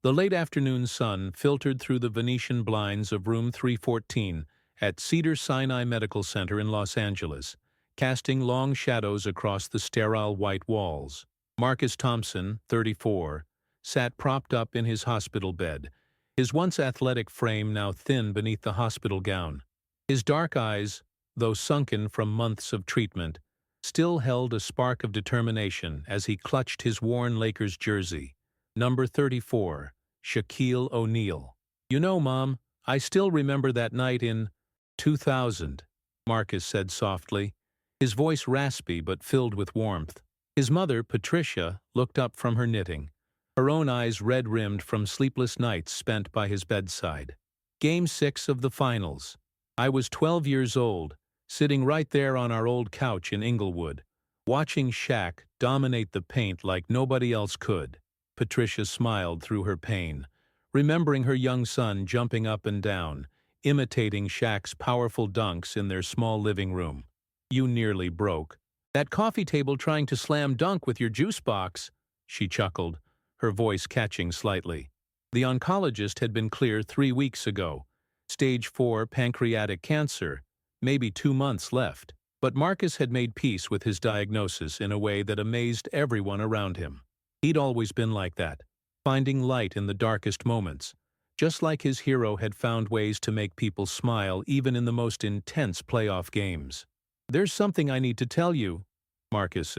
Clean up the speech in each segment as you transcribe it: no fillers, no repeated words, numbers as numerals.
The late afternoon sun filtered through the Venetian blinds of room 314 at Cedars-Sinai Medical Center in Los Angeles, casting long shadows across the sterile white walls. Marcus Thompson, 34, sat propped up in his hospital bed, his once athletic frame now thin beneath the hospital gown. His dark eyes, though sunken from months of treatment, still held a spark of determination as he clutched his worn Lakers jersey. Number 34, Shaquille O'Neal. "You know, Mom, I still remember that night in 2000, Marcus said softly, his voice raspy but filled with warmth. His mother, Patricia, looked up from her knitting, her own eyes red-rimmed from sleepless nights spent by his bedside. Game 6 of the finals. I was 12 years old, sitting right there on our old couch in Inglewood, watching Shaq dominate the paint like nobody else could." Patricia smiled through her pain, remembering her young son jumping up and down, imitating Shaq's powerful dunks in their small living room. "You nearly broke that coffee table trying to slam dunk with your juice box," she chuckled, her voice catching slightly. The oncologist had been clear 3 weeks ago. Stage 4 pancreatic cancer, maybe 2 months left. But Marcus had made peace with his diagnosis in a way that amazed everyone around him. He'd always been like that, finding light in the darkest moments, just like his hero had found ways to make people smile even in the most intense playoff games. "There's something I need to tell you," Marcus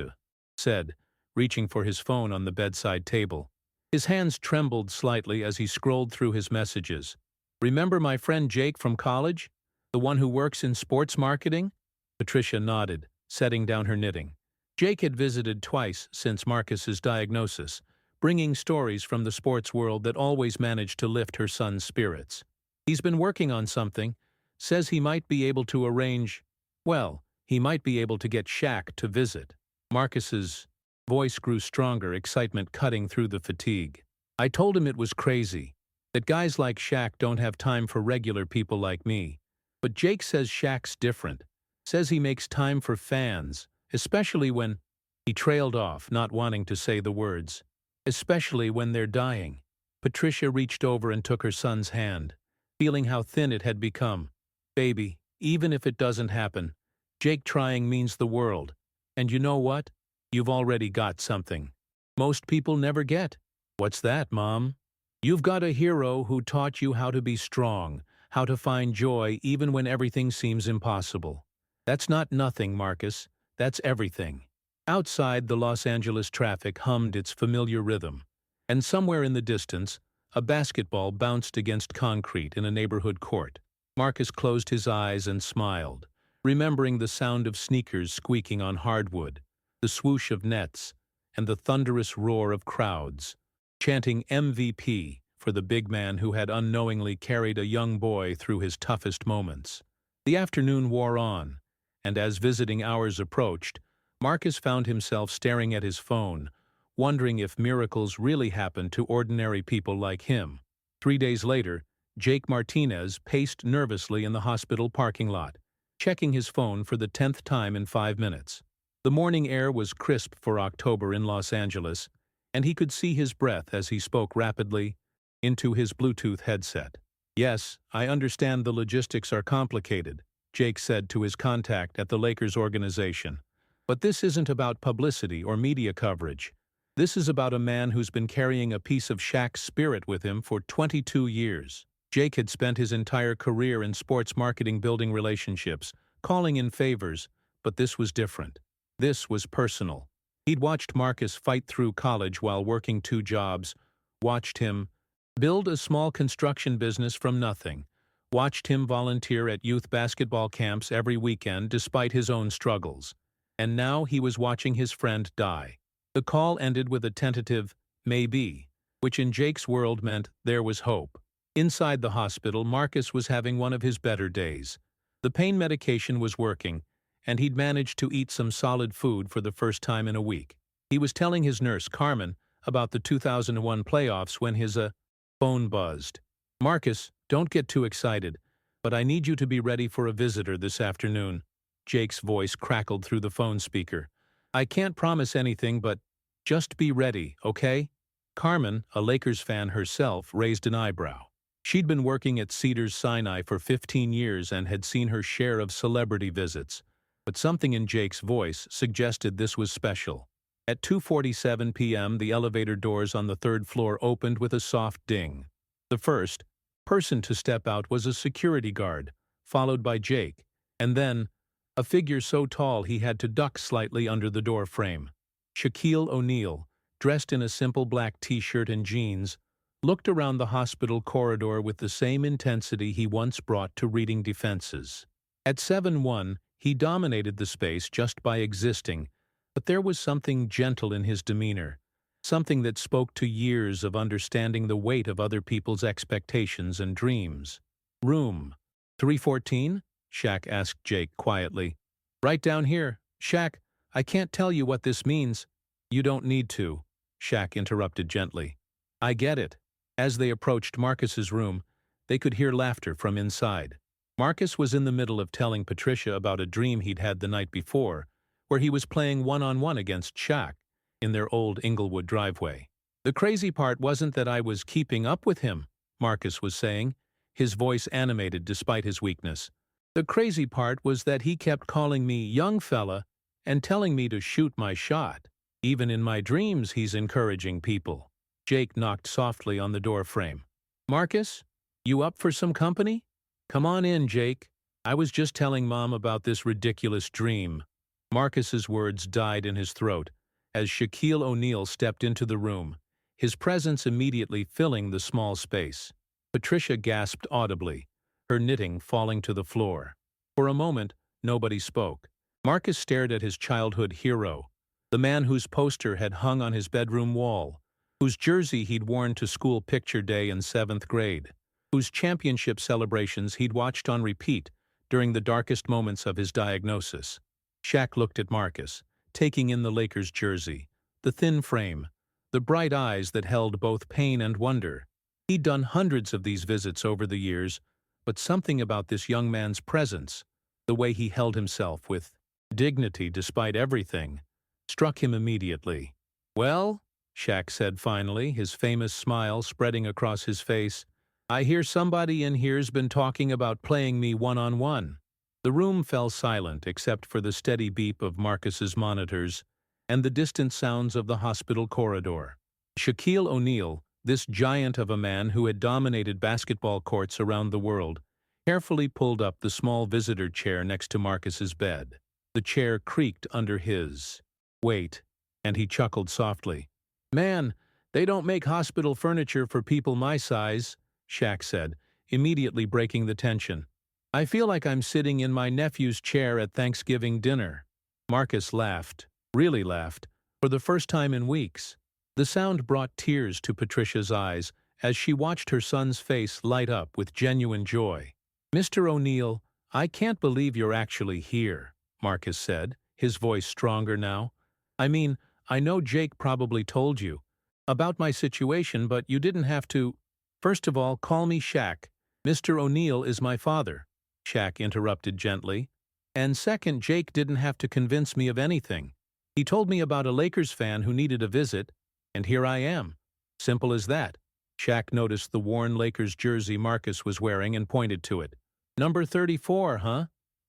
said, reaching for his phone on the bedside table. His hands trembled slightly as he scrolled through his messages. "Remember my friend Jake from college? The one who works in sports marketing?" Patricia nodded, setting down her knitting. Jake had visited twice since Marcus's diagnosis, bringing stories from the sports world that always managed to lift her son's spirits. "He's been working on something, says he might be able to arrange, well, he might be able to get Shaq to visit." Marcus's voice grew stronger, excitement cutting through the fatigue. "I told him it was crazy, that guys like Shaq don't have time for regular people like me. But Jake says Shaq's different, says he makes time for fans, especially when—" He trailed off, not wanting to say the words. "Especially when they're dying." Patricia reached over and took her son's hand, feeling how thin it had become. "Baby, even if it doesn't happen, Jake trying means the world. And you know what? You've already got something most people never get." "What's that, Mom?" "You've got a hero who taught you how to be strong, how to find joy even when everything seems impossible." "That's not nothing, Marcus. That's everything." Outside, the Los Angeles traffic hummed its familiar rhythm, and somewhere in the distance, a basketball bounced against concrete in a neighborhood court. Marcus closed his eyes and smiled, remembering the sound of sneakers squeaking on hardwood, the swoosh of nets, and the thunderous roar of crowds, chanting MVP for the big man who had unknowingly carried a young boy through his toughest moments. The afternoon wore on, and as visiting hours approached, Marcus found himself staring at his phone, wondering if miracles really happened to ordinary people like him. 3 days later, Jake Martinez paced nervously in the hospital parking lot, checking his phone for the 10th time in 5 minutes. The morning air was crisp for October in Los Angeles, and he could see his breath as he spoke rapidly into his Bluetooth headset. "Yes, I understand the logistics are complicated," Jake said to his contact at the Lakers organization. "But this isn't about publicity or media coverage. This is about a man who's been carrying a piece of Shaq's spirit with him for 22 years. Jake had spent his entire career in sports marketing building relationships, calling in favors, but this was different. This was personal. He'd watched Marcus fight through college while working 2 jobs, watched him build a small construction business from nothing, watched him volunteer at youth basketball camps every weekend despite his own struggles. And now he was watching his friend die. The call ended with a tentative, maybe, which in Jake's world meant there was hope. Inside the hospital, Marcus was having one of his better days. The pain medication was working, and he'd managed to eat some solid food for the first time in a week. He was telling his nurse, Carmen, about the 2001 playoffs when his phone buzzed. "Marcus, don't get too excited, but I need you to be ready for a visitor this afternoon." Jake's voice crackled through the phone speaker. "I can't promise anything, but just be ready, okay?" Carmen, a Lakers fan herself, raised an eyebrow. She'd been working at Cedars-Sinai for 15 years and had seen her share of celebrity visits, but something in Jake's voice suggested this was special. At 2:47 p.m., the elevator doors on the third floor opened with a soft ding. The first person to step out was a security guard, followed by Jake, and then a figure so tall he had to duck slightly under the door frame. Shaquille O'Neal, dressed in a simple black t-shirt and jeans, looked around the hospital corridor with the same intensity he once brought to reading defenses. At 7'1", he dominated the space just by existing, but there was something gentle in his demeanor, something that spoke to years of understanding the weight of other people's expectations and dreams. "Room 314? Shaq asked Jake quietly. "Right down here. Shaq, I can't tell you what this means." "You don't need to," Shaq interrupted gently. "I get it." As they approached Marcus's room, they could hear laughter from inside. Marcus was in the middle of telling Patricia about a dream he'd had the night before, where he was playing one-on-one against Shaq in their old Inglewood driveway. "The crazy part wasn't that I was keeping up with him," Marcus was saying, his voice animated despite his weakness. "The crazy part was that he kept calling me young fella and telling me to shoot my shot. Even in my dreams he's encouraging people." Jake knocked softly on the door frame. "Marcus, you up for some company?" "Come on in, Jake. I was just telling Mom about this ridiculous dream." Marcus's words died in his throat as Shaquille O'Neal stepped into the room, his presence immediately filling the small space. Patricia gasped audibly, her knitting falling to the floor. For a moment, nobody spoke. Marcus stared at his childhood hero, the man whose poster had hung on his bedroom wall, whose jersey he'd worn to school picture day in 7th grade, whose championship celebrations he'd watched on repeat during the darkest moments of his diagnosis. Shaq looked at Marcus, taking in the Lakers jersey, the thin frame, the bright eyes that held both pain and wonder. He'd done hundreds of these visits over the years, but something about this young man's presence, the way he held himself with dignity despite everything, struck him immediately. "Well," Shaq said finally, his famous smile spreading across his face, "I hear somebody in here's been talking about playing me one-on-one." The room fell silent except for the steady beep of Marcus's monitors and the distant sounds of the hospital corridor. Shaquille O'Neal, this giant of a man who had dominated basketball courts around the world, carefully pulled up the small visitor chair next to Marcus's bed. The chair creaked under his weight, and he chuckled softly. "Man, they don't make hospital furniture for people my size," Shaq said, immediately breaking the tension. "I feel like I'm sitting in my nephew's chair at Thanksgiving dinner." Marcus laughed, really laughed, for the first time in weeks. The sound brought tears to Patricia's eyes as she watched her son's face light up with genuine joy. "Mr. O'Neal, I can't believe you're actually here," Marcus said, his voice stronger now. "I mean, I know Jake probably told you about my situation, but you didn't have to—" "First of all, call me Shaq. Mr. O'Neal is my father," Shaq interrupted gently. "And second, Jake didn't have to convince me of anything. He told me about a Lakers fan who needed a visit, and here I am. Simple as that." Shaq noticed the worn Lakers jersey Marcus was wearing and pointed to it. "Number 34, huh?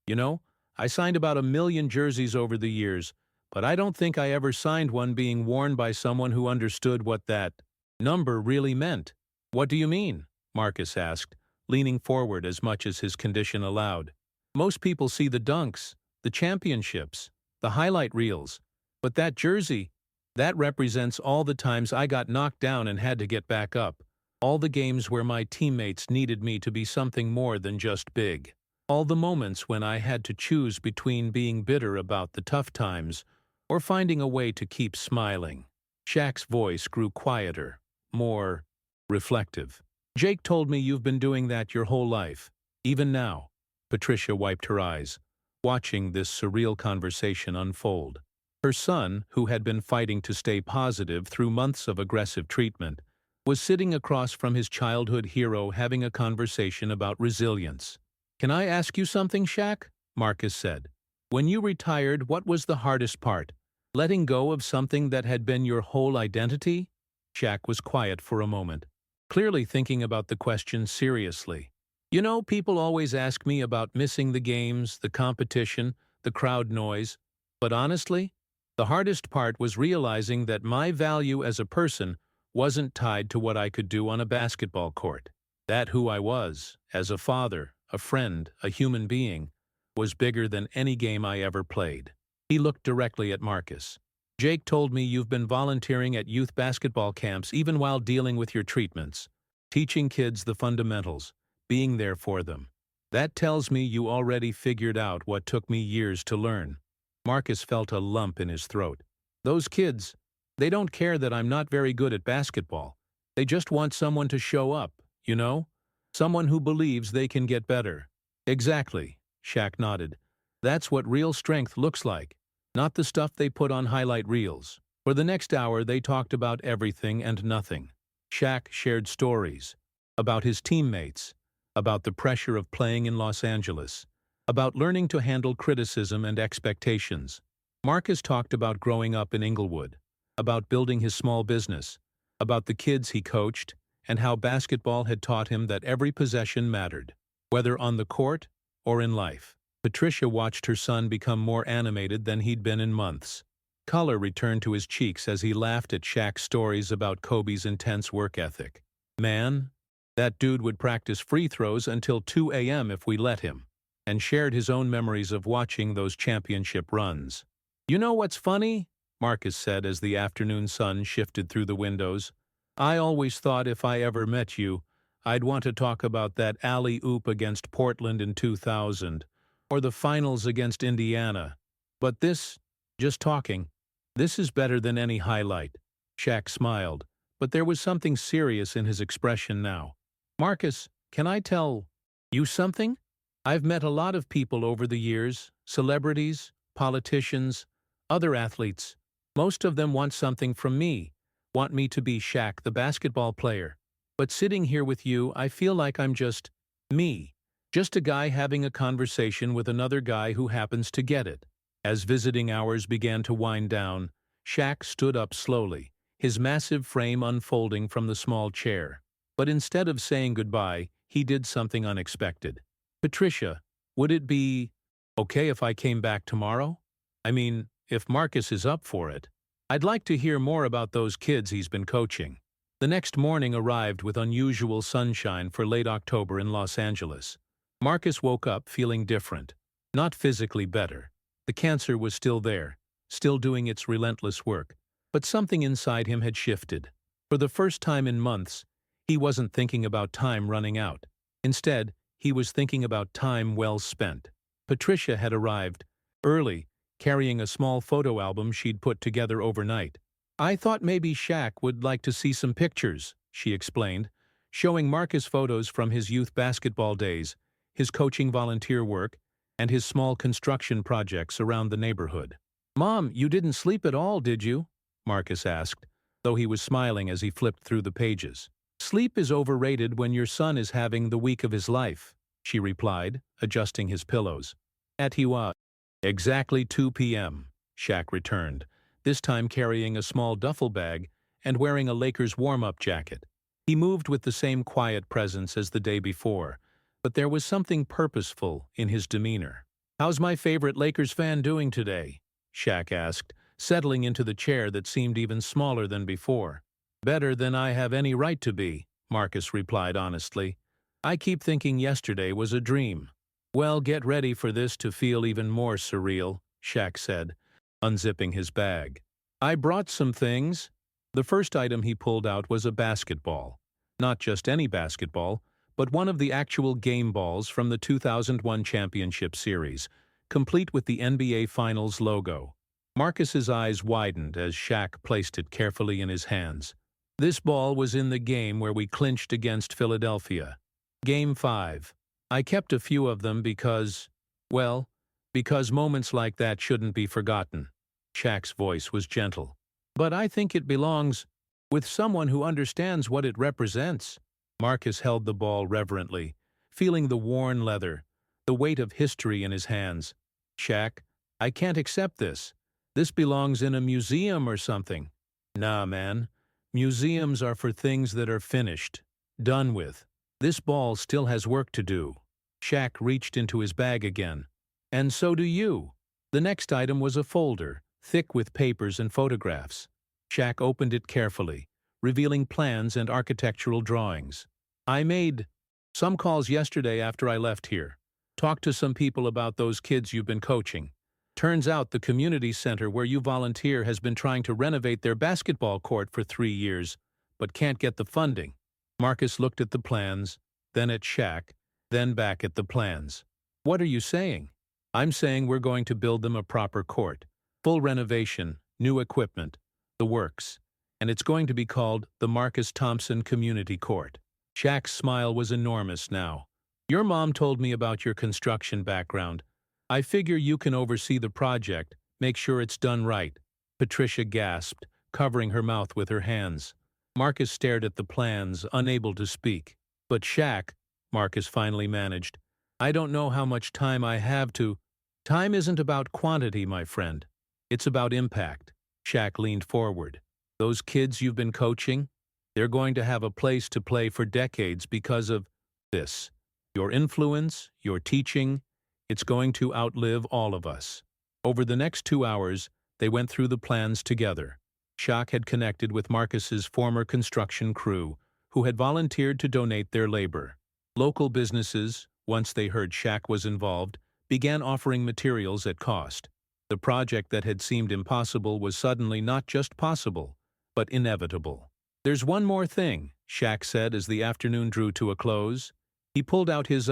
You know, I signed about 1,000,000 jerseys over the years, but I don't think I ever signed one being worn by someone who understood what that number really meant." "What do you mean?" Marcus asked, leaning forward as much as his condition allowed. "Most people see the dunks, the championships, the highlight reels, but that jersey, that represents all the times I got knocked down and had to get back up, all the games where my teammates needed me to be something more than just big, all the moments when I had to choose between being bitter about the tough times or finding a way to keep smiling." Shaq's voice grew quieter, more reflective. "Jake told me you've been doing that your whole life, even now." Patricia wiped her eyes, watching this surreal conversation unfold. Her son, who had been fighting to stay positive through months of aggressive treatment, was sitting across from his childhood hero having a conversation about resilience. "Can I ask you something, Shaq?" Marcus said. "When you retired, what was the hardest part? Letting go of something that had been your whole identity?" Shaq was quiet for a moment, clearly thinking about the question seriously. You know, people always ask me about missing the games, the competition, the crowd noise, but honestly, the hardest part was realizing that my value as a person wasn't tied to what I could do on a basketball court. That who I was, as a father, a friend, a human being, was bigger than any game I ever played. He looked directly at Marcus. Jake told me you've been volunteering at youth basketball camps even while dealing with your treatments, teaching kids the fundamentals, being there for them. That tells me you already figured out what took me years to learn. Marcus felt a lump in his throat. Those kids, they don't care that I'm not very good at basketball. They just want someone to show up, you know? Someone who believes they can get better. Exactly, Shaq nodded. That's what real strength looks like, not the stuff they put on highlight reels. For the next hour, they talked about everything and nothing. Shaq shared stories about his teammates, about the pressure of playing in Los Angeles, about learning to handle criticism and expectations. Marcus talked about growing up in Inglewood, about building his small business, about the kids he coached, and how basketball had taught him that every possession mattered, whether on the court or in life. Patricia watched her son become more animated than he'd been in months. Color returned to his cheeks as he laughed at Shaq's stories about Kobe's intense work ethic. Man, that dude would practice free throws until 2 a.m. if we let him, and shared his own memories of watching those championship runs. You know what's funny? Marcus said as the afternoon sun shifted through the windows. I always thought if I ever met you, I'd want to talk about that alley-oop against Portland in 2000, or the finals against Indiana. But this, just talking, this is better than any highlight. Shaq smiled, but there was something serious in his expression now. Marcus, can I tell you something? I've met a lot of people over the years, celebrities, politicians, other athletes. Most of them want something from me, want me to be Shaq, the basketball player. But sitting here with you, I feel like I'm just me. Just a guy having a conversation with another guy who happens to get it. As visiting hours began to wind down, Shaq stood up slowly, his massive frame unfolding from the small chair. But instead of saying goodbye, he did something unexpected. Patricia, would it be okay if I came back tomorrow? I mean, if Marcus is up for it. I'd like to hear more about those kids he's been coaching. The next morning arrived with unusual sunshine for late October in Los Angeles. Marcus woke up feeling different, not physically better. The cancer was still there, still doing its relentless work, but something inside him had shifted. For the first time in months, he wasn't thinking about time running out. Instead, he was thinking about time well spent. Patricia had arrived, early, carrying a small photo album she'd put together overnight. I thought maybe Shaq would like to see some pictures, she explained, showing Marcus photos from his youth basketball days, his coaching volunteer work, and his small construction projects around the neighborhood. Mom, you didn't sleep at all, did you? Marcus asked, though he was smiling as he flipped through the pages. Sleep is overrated when your son is having the week of his life, she replied, adjusting his pillows. At he was. Exactly 2 p.m., Shaq returned, this time carrying a small duffel bag and wearing a Lakers warm-up jacket. He moved with the same quiet presence as the day before, but there was something purposeful in his demeanor. How's my favorite Lakers fan doing today? Shaq asked, settling into the chair that seemed even smaller than before. Better than I have any right to be, Marcus replied honestly. I keep thinking yesterday was a dream. Well, get ready for this to feel even more surreal, Shaq said, unzipping his bag. I brought some things. The first item he pulled out was a basketball. Not just any basketball, but one of the actual game balls from the 2001 championship series, complete with the NBA Finals logo. Marcus's eyes widened as Shaq placed it carefully in his hands. This ball was in the game where we clinched against Philadelphia. Game 5. I kept a few of them because moments like that shouldn't be forgotten. Shaq's voice was gentle. But I think it belongs with someone who understands what it represents. Marcus held the ball reverently, feeling the worn leather, the weight of history in his hands. Shaq, I can't accept this. This belongs in a museum or something. Nah, man. Museums are for things that are finished, done with. This ball still has work to do. Shaq reached into his bag again. And so do you. The next item was a folder, thick with papers and photographs. Shaq opened it carefully, revealing plans and architectural drawings. I made some calls yesterday after I left here. Talked to some people about those kids you've been coaching. Turns out the community center where you volunteer has been trying to renovate their basketball court for 3 years, but can't get the funding. Marcus looked at the plans, then at Shaq, then back at the plans. What are you saying? I'm saying we're going to build them a proper court. Full renovation, new equipment, the works. And it's going to be called the Marcus Thompson Community Court. Shaq's smile was enormous now. Your mom told me about your construction background. I figure you can oversee the project, make sure it's done right. Patricia gasped, covering her mouth with her hands. Marcus stared at the plans, unable to speak. But Shaq, Marcus finally managed, I don't know how much time I have to. Time isn't about quantity, my friend. It's about impact. Shaq leaned forward. Those kids you've been coaching, they're going to have a place to play for decades because of this. Your influence, your teaching, it's going to outlive all of us. Over the next 2 hours, they went through the plans together. Shaq had connected with Marcus's former construction crew, who had volunteered to donate their labor. Local businesses, once they heard Shaq was involved, began offering materials at cost. The project that had seemed impossible was suddenly not just possible, but inevitable. There's one more thing, Shaq said as the afternoon drew to a close. He pulled out his,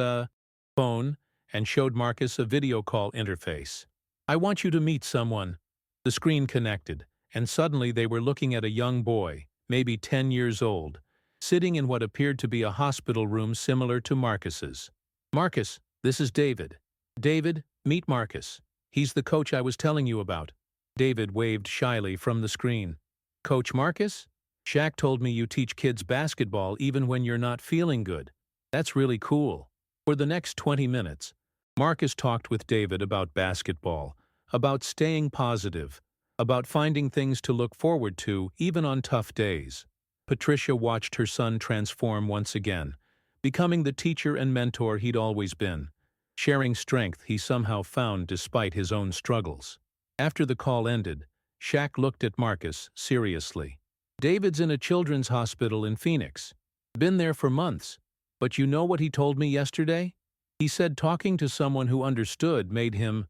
phone and showed Marcus a video call interface. I want you to meet someone. The screen connected, and suddenly they were looking at a young boy, maybe 10 years old, sitting in what appeared to be a hospital room similar to Marcus's. Marcus, this is David. David, meet Marcus. He's the coach I was telling you about. David waved shyly from the screen. Coach Marcus? Shaq told me you teach kids basketball even when you're not feeling good. That's really cool. For the next 20 minutes, Marcus talked with David about basketball, about staying positive, about finding things to look forward to even on tough days. Patricia watched her son transform once again, becoming the teacher and mentor he'd always been, sharing strength he somehow found despite his own struggles. After the call ended, Shaq looked at Marcus seriously. David's in a children's hospital in Phoenix. Been there for months. But you know what he told me yesterday? He said talking to someone who understood made him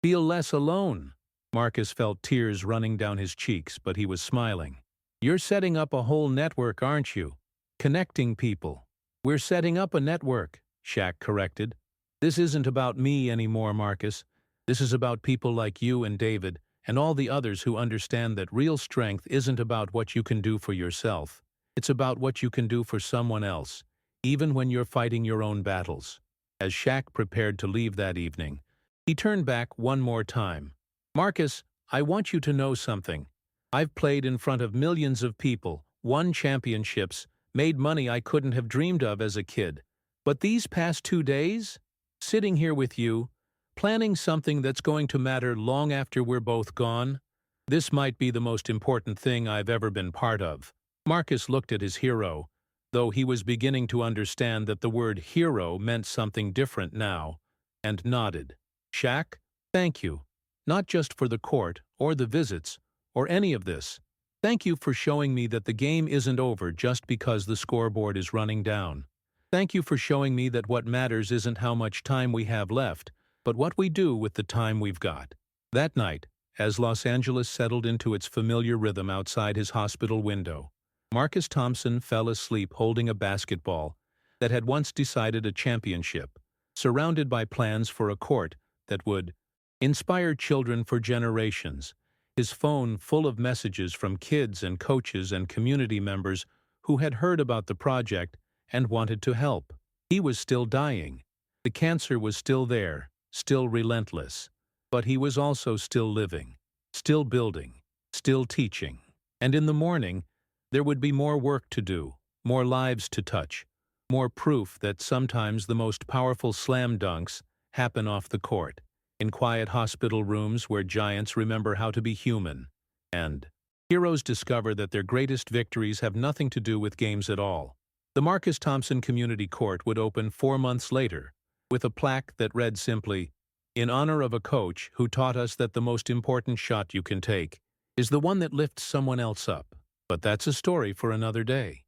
feel less alone. Marcus felt tears running down his cheeks, but he was smiling. You're setting up a whole network, aren't you? Connecting people. We're setting up a network, Shaq corrected. This isn't about me anymore, Marcus. This is about people like you and David, and all the others who understand that real strength isn't about what you can do for yourself. It's about what you can do for someone else, even when you're fighting your own battles. As Shaq prepared to leave that evening, he turned back one more time. Marcus, I want you to know something. I've played in front of millions of people, won championships, made money I couldn't have dreamed of as a kid. But these past 2 days, sitting here with you, planning something that's going to matter long after we're both gone, this might be the most important thing I've ever been part of. Marcus looked at his hero, though he was beginning to understand that the word hero meant something different now, and nodded. Shaq, thank you. Not just for the court, or the visits, or any of this. Thank you for showing me that the game isn't over just because the scoreboard is running down. Thank you for showing me that what matters isn't how much time we have left, but what we do with the time we've got. That night, as Los Angeles settled into its familiar rhythm outside his hospital window, Marcus Thompson fell asleep holding a basketball that had once decided a championship, surrounded by plans for a court that would inspire children for generations, his phone full of messages from kids and coaches and community members who had heard about the project and wanted to help. He was still dying. The cancer was still there, still relentless, but he was also still living, still building, still teaching. And in the morning, there would be more work to do, more lives to touch, more proof that sometimes the most powerful slam dunks happen off the court, in quiet hospital rooms where giants remember how to be human, and Heroes discover that their greatest victories have nothing to do with games at all. The Marcus Thompson Community Court would open 4 months later, with a plaque that read simply, "In honor of a coach who taught us that the most important shot you can take is the one that lifts someone else up." But that's a story for another day.